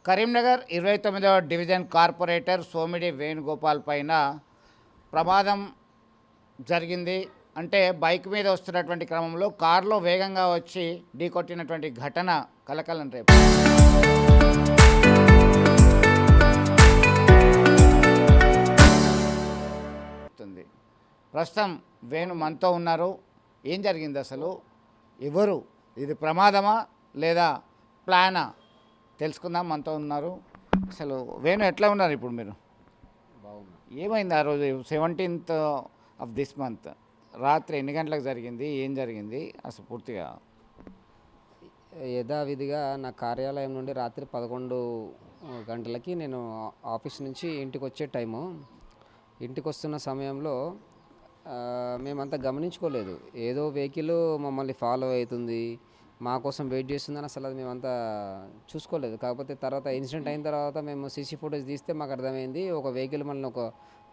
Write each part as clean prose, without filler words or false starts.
Karimnagar 29వ division corporator Somidi Venugopal పైన ప్రమాదం జరిగింది. అంటే బైక్ మీద వస్తున్నటువంటి క్రమంలో కారులో వేగంగా వచ్చి ఢీకొట్టినటువంటి ఘటన కలకలం రేపుతుంది. ప్రస్తుతం వేణు మనతో ఉన్నారు. ఏం జరిగింది అసలు? ఎవరు? ఇది ప్రమాదమా లేదా ప్లానా? తెలుసుకుందాం. మనతో ఉన్నారు. అసలు వేణు ఎట్లా ఉన్నారు ఇప్పుడు మీరు? బాగున్నా. ఏమైంది ఆ రోజు 17th ఆఫ్ దిస్ మంత్ రాత్రి ఎన్ని గంటలకు జరిగింది? ఏం జరిగింది అసలు పూర్తిగా? యథావిధిగా నా కార్యాలయం నుండి రాత్రి 11 గంటలకి నేను ఆఫీస్ నుంచి ఇంటికి వచ్చే టైము. ఇంటికి వస్తున్న సమయంలో మేమంతా గమనించుకోలేదు. ఏదో వెహికల్ మమ్మల్ని ఫాలో అవుతుంది, మా కోసం వెయిట్ చేస్తుందని అసలు అది మేమంతా చూసుకోలేదు. కాకపోతే తర్వాత ఇన్సిడెంట్ అయిన తర్వాత మేము సీసీ ఫుటేజ్ తీస్తే మాకు అర్థమైంది, ఒక వెహికల్ మనల్ని ఒక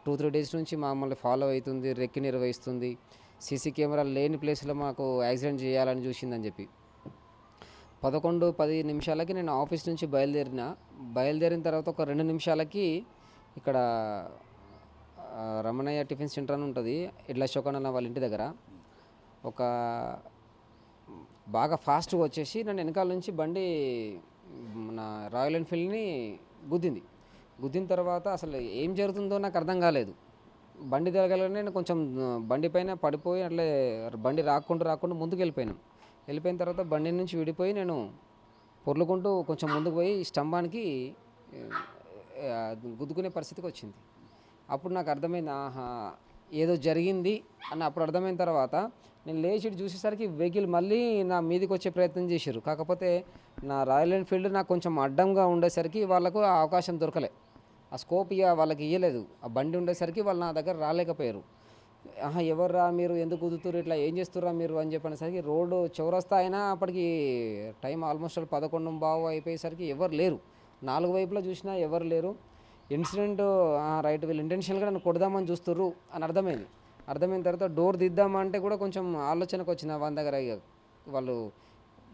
2-3 డేస్ నుంచి మమ్మల్ని ఫాలో అవుతుంది, రెక్కి నిర్వహిస్తుంది, సీసీ కెమెరాలు లేని ప్లేస్లో మాకు యాక్సిడెంట్ చేయాలని చూసిందని చెప్పి 11-10 నిమిషాలకి నేను ఆఫీస్ నుంచి బయలుదేరిన తర్వాత ఒక 2 నిమిషాలకి ఇక్కడ రమణయ్య టిఫిన్ సెంటర్ అని ఉంటుంది, ఇడ్ల శోకన్న వాళ్ళ ఇంటి దగ్గర. ఒక బాగా ఫాస్ట్గా వచ్చేసి నన్ను వెనకాల నుంచి బండి నా రాయల్ ఎన్ఫీల్డ్ని గుద్దిన తర్వాత అసలు ఏం జరుగుతుందో నాకు అర్థం కాలేదు. బండి తిరగలనే నేను కొంచెం బండి పైన పడిపోయి అట్లే బండి రాకుండా ముందుకు వెళ్ళిపోయిన తర్వాత బండి నుంచి విడిపోయి నేను పొర్లుకుంటూ కొంచెం ముందుకు పోయి స్తంభానికి గుద్దుకునే పరిస్థితికి వచ్చింది. అప్పుడు నాకు అర్థమైంది, ఆహా ఏదో జరిగింది అని అప్పుడు అర్థమైన తర్వాత నేను లేచి చూసేసరికి వెహికల్ మళ్ళీ నా మీదకి వచ్చే ప్రయత్నం చేశారు. కాకపోతే నా రాయల్ ఎన్ఫీల్డ్ నాకు కొంచెం అడ్డంగా ఉండేసరికి వాళ్ళకు ఆ అవకాశం దొరకలే, ఆ స్కోప్ ఇక వాళ్ళకి ఇవ్వలేదు. ఆ బండి ఉండేసరికి వాళ్ళు నా దగ్గర రాలేకపోయారు. ఎవర్రా మీరు, ఎందుకు కుదుతురు, ఇట్లా ఏం చేస్తుర్రా మీరు అని చెప్పనేసరికి రోడ్డు చౌరస్తా అయినా అప్పటికి టైం ఆల్మోస్ట్ 11:15 అయిపోయేసరికి ఎవరు లేరు. 4 వైపులా చూసినా ఎవరు లేరు. ఇన్సిడెంట్ రైట్, వీళ్ళు ఇంటెన్షనల్గా నన్ను కొడదామని చూస్తుర్రు అని అర్థమైన తర్వాత డోర్ దిద్దామంటే కూడా కొంచెం ఆలోచనకు వచ్చిన వాళ్ళ దగ్గర. వాళ్ళు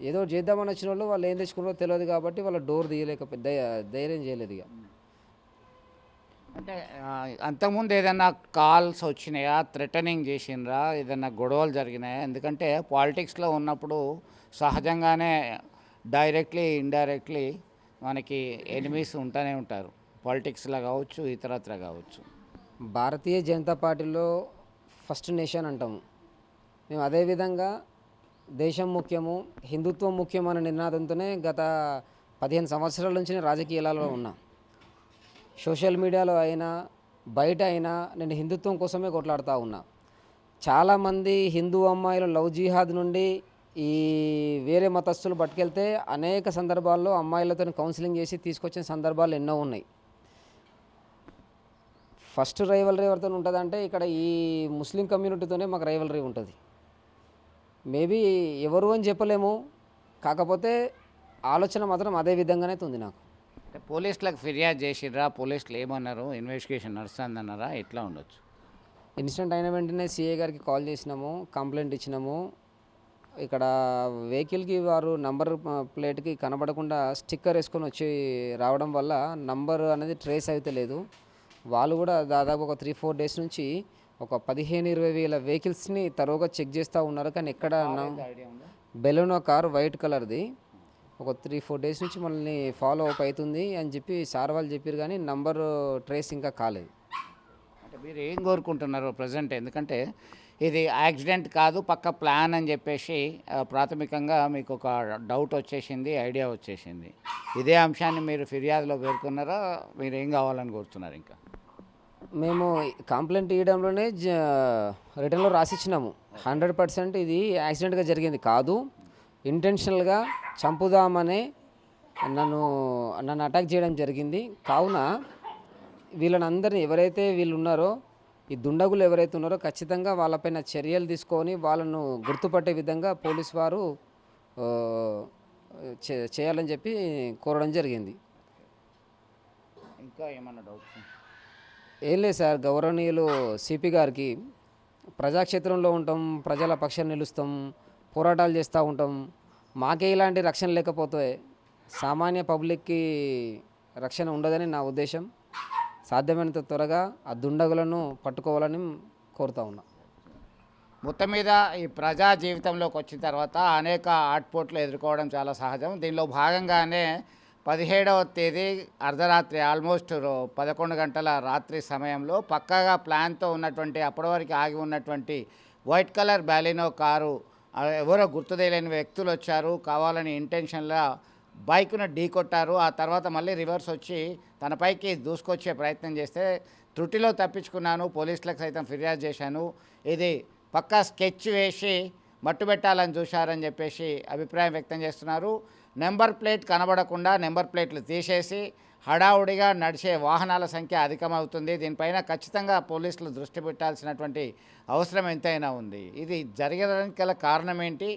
ఏదో చేద్దామని వచ్చిన వాళ్ళు ఏం తెచ్చుకున్నారో తెలియదు కాబట్టి వాళ్ళు డోర్ ధైర్యం చేయలేదు. ఇక అంటే అంతకుముందు ఏదైనా కాల్స్ వచ్చినాయా, థ్రెటనింగ్ చేసిండ్రా, ఏదైనా గొడవలు జరిగినాయా? ఎందుకంటే పాలిటిక్స్లో ఉన్నప్పుడు సహజంగానే డైరెక్ట్లీ ఇండైరెక్ట్లీ మనకి ఎనిమీస్ ఉంటూనే ఉంటారు, పాలిటిక్స్లో కావచ్చు, ఇతరత్ర కావచ్చు. భారతీయ జనతా పార్టీలో ఫస్ట్ నేషన్ అంటాము మేము. అదేవిధంగా దేశం ముఖ్యము, హిందుత్వం ముఖ్యం అనే నినాదంతోనే గత 15 సంవత్సరాల నుంచి రాజకీయాలలో ఉన్నా. సోషల్ మీడియాలో అయినా బయట అయినా నేను హిందుత్వం కోసమే కొట్లాడుతూ ఉన్నా. చాలామంది హిందూ అమ్మాయిలు లవ్ జిహాద్ నుండి ఈ వేరే మతస్థులు పట్టుకెళ్తే అనేక సందర్భాల్లో అమ్మాయిలతో కౌన్సిలింగ్ చేసి తీసుకొచ్చిన సందర్భాలు ఎన్నో ఉన్నాయి. ఫస్ట్ రైవలరీ ఎవరితో ఉంటుందంటే ఇక్కడ ఈ ముస్లిం కమ్యూనిటీతోనే మాకు రైవలరీ ఉంటుంది. మేబీ ఎవరు అని చెప్పలేము, కాకపోతే ఆలోచన మాత్రం అదే విధంగానే ఉంది నాకు. పోలీసులకు ఫిర్యాదు చేసిర్రా? పోలీసులు ఏమన్నారు? ఇన్వెస్టిగేషన్ నడుస్తుందన్నారా? ఎట్లా ఉండొచ్చు? ఇన్సిడెంట్ అయిన వెంటనే సిఐ గారికి కాల్ చేసినాము, కంప్లైంట్ ఇచ్చినాము. ఇక్కడ వెహికల్కి వారు నంబర్ ప్లేట్కి కనబడకుండా స్టిక్కర్ వేసుకొని వచ్చి రావడం వల్ల నంబర్ అనేది ట్రేస్ అయితే లేదు. వాళ్ళు కూడా దాదాపు ఒక 3-4 డేస్ నుంచి ఒక 15-20 వేల వెహికల్స్ని తరువుగా చెక్ చేస్తూ ఉన్నారు. కానీ ఎక్కడ బెలూనో కార్ వైట్ కలర్ది ఒక 3-4 డేస్ నుంచి మనల్ని ఫాలో అప్ అవుతుంది అని చెప్పి సార్ వాళ్ళు చెప్పారు, కానీ నంబర్ ట్రేస్ ఇంకా కాలేదు. అంటే మీరు ఏం కోరుకుంటున్నారు ప్రజెంట్? ఎందుకంటే ఇది యాక్సిడెంట్ కాదు, పక్క ప్లాన్ అని చెప్పేసి ప్రాథమికంగా మీకు ఒక డౌట్ వచ్చేసింది, ఐడియా వచ్చేసింది. ఇదే అంశాన్ని మీరు ఫిర్యాదులో పేర్కొన్నారా? మీరు ఏం కావాలని కోరుతున్నారు? ఇంకా మేము కంప్లైంట్ ఇవ్వడంలోనే రిటర్న్లో రాసిచ్చినాము, 100% ఇది యాక్సిడెంట్గా జరిగింది కాదు, ఇంటెన్షనల్గా చంపుదామనే నన్ను అటాక్ చేయడం జరిగింది. కావున వీళ్ళని అందరినీ ఎవరైతే వీళ్ళు ఉన్నారో, ఈ దుండగులు ఎవరైతే ఉన్నారో ఖచ్చితంగా వాళ్ళపైన చర్యలు తీసుకొని వాళ్ళను గుర్తుపట్టే విధంగా పోలీస్ వారు చేయాలని చెప్పి కోరడం జరిగింది. ఇంకా ఏమన్నా డౌట్స్? ఏం లేదు సార్, గౌరవనీయులు సిపి గారికి ప్రజాక్షేత్రంలో ఉంటాం, ప్రజల పక్షాన్ని నిలుస్తాం, పోరాటాలు చేస్తూ ఉంటాం. మాకే ఇలాంటి రక్షణ లేకపోతే సామాన్య పబ్లిక్కి రక్షణ ఉండదని నా ఉద్దేశం. సాధ్యమైనంత త్వరగా ఆ దుండగులను పట్టుకోవాలని కోరుతా ఉన్నా. మొత్తం మీద ఈ ప్రజా జీవితంలోకి వచ్చిన తర్వాత అనేక ఆటుపోట్లు ఎదుర్కోవడం చాలా సహజం. దీనిలో భాగంగానే 17వ తేదీ అర్ధరాత్రి ఆల్మోస్ట్ 11 గంటల రాత్రి సమయంలో పక్కాగా ప్లాన్తో ఉన్నటువంటి అప్పటి వరకు ఆగి ఉన్నటువంటి వైట్ కలర్ బాలినో కారు ఎవరో గుర్తు తెలియని వ్యక్తులు వచ్చారు, కావాలని ఇంటెన్షన్లా బైక్ను ఢీకొట్టారు. ఆ తర్వాత మళ్ళీ రివర్స్ వచ్చి తనపైకి దూసుకొచ్చే ప్రయత్నం చేస్తే త్రుటిలో తప్పించుకున్నాను, పోలీసులకు సైతం ఫిర్యాదు చేశాను, ఇది పక్కా స్కెచ్ వేసి మట్టుబెట్టాలని చూశారని చెప్పేసి అభిప్రాయం వ్యక్తం చేస్తున్నారు. నెంబర్ ప్లేట్ కనబడకుండా నెంబర్ ప్లేట్లు తీసేసి హడావుడిగా నడిచే వాహనాల సంఖ్య అధికమవుతుంది. దీనిపైన ఖచ్చితంగా పోలీసులు దృష్టి పెట్టాల్సినటువంటి అవసరం ఎంతైనా ఉంది. ఇది జరగడానికి గల కారణం ఏంటి,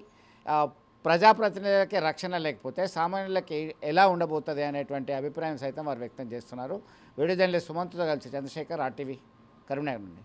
ప్రజాప్రతినిధులకి రక్షణ లేకపోతే సామాన్యులకి ఎలా ఉండబోతుంది అనేటువంటి అభిప్రాయం సైతం వారు వ్యక్తం చేస్తున్నారు. వీడియో జర్నలిస్ట్ సుమంత్తో కలిసి చంద్రశేఖర్, ఆర్టీవీ, కరీంనగర్ నుండి.